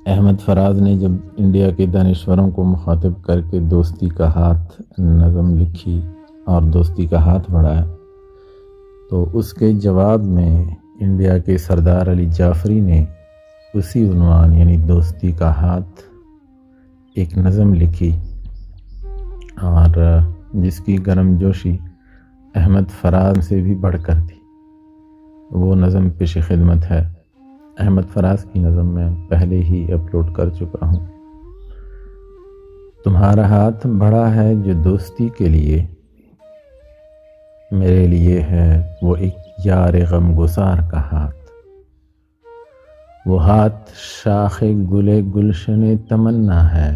احمد فراز نے جب انڈیا کے دانشوروں کو مخاطب کر کے دوستی کا ہاتھ نظم لکھی اور دوستی کا ہاتھ بڑھایا تو اس کے جواب میں انڈیا کے سردار علی جعفری نے اسی عنوان یعنی دوستی کا ہاتھ ایک نظم لکھی اور جس کی گرم جوشی احمد فراز سے بھی بڑھ کر تھی۔ وہ نظم پیش خدمت ہے۔ احمد فراز کی نظم میں پہلے ہی اپلوڈ کر چکا ہوں۔ تمہارا ہاتھ بڑا ہے جو دوستی کے لیے، میرے لیے ہے وہ ایک یار غم گسار کا ہاتھ۔ وہ ہاتھ شاخ گلے گلشن تمنا ہے،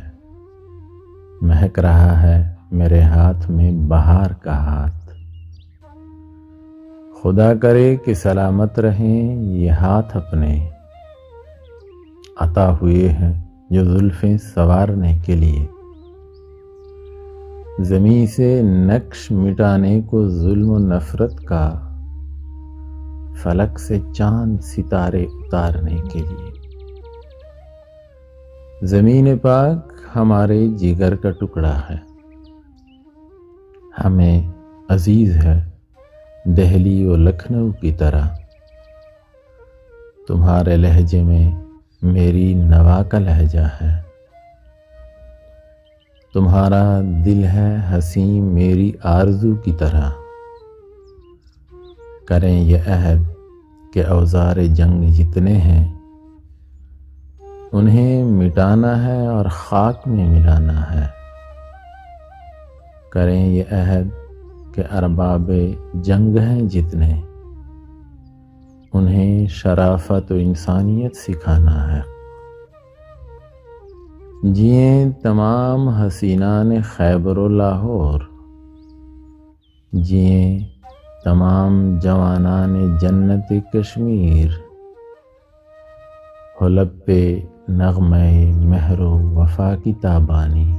مہک رہا ہے میرے ہاتھ میں بہار کا ہاتھ۔ خدا کرے کہ سلامت رہیں یہ ہاتھ اپنے، عطا ہوئے ہیں جو زلفیں سنوارنے کے لیے۔ زمیں سے نقش مٹانے کو ظلم و نفرت کا، فلک سے چاند ستارے اتارنے کے لیے۔ زمین پاک ہمارے جگر کا ٹکڑا ہے، ہمیں عزیز ہے دہلی و لکھنؤ کی طرح۔ تمہارے لہجے میں میری نوا کا لہجہ ہے، تمہارا دل ہے حسین میری آرزو کی طرح۔ کریں یہ عہد کہ اوزار جنگ جتنے ہیں، انہیں مٹانا ہے اور خاک میں ملانا ہے۔ کریں یہ عہد کہ ارباب جنگ ہیں جتنے، انہیں شرافت و انسانیت سکھانا ہے۔ جئیں تمام حسینان خیبر و لاہور، جئیں تمام جوانان جنت کشمیر۔ ہو لب پہ نغمہ مہر و وفا کی تابانی،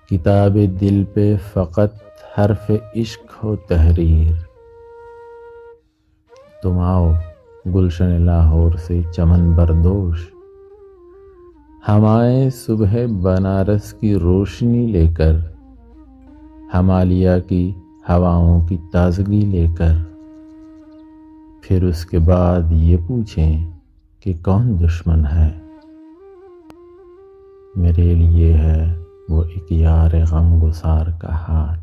کتاب دل پہ فقط حرف عشق ہو تحریر۔ تم آؤ گلشن لاہور سے چمن بردوش، ہم آئے صبح بنارس کی روشنی لے کر، ہمالیہ کی ہواؤں کی تازگی لے کر۔ پھر اس کے بعد یہ پوچھیں کہ کون دشمن ہے، میرے لیے ہے وہ ایک یار غم گسار کا ہاتھ۔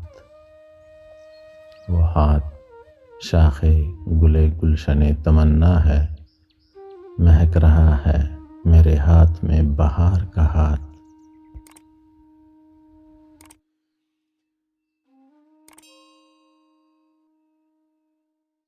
وہ ہاتھ شاخ گلے گلشن تمنا ہے، مہک رہا ہے میرے ہاتھ میں بہار کا ہاتھ۔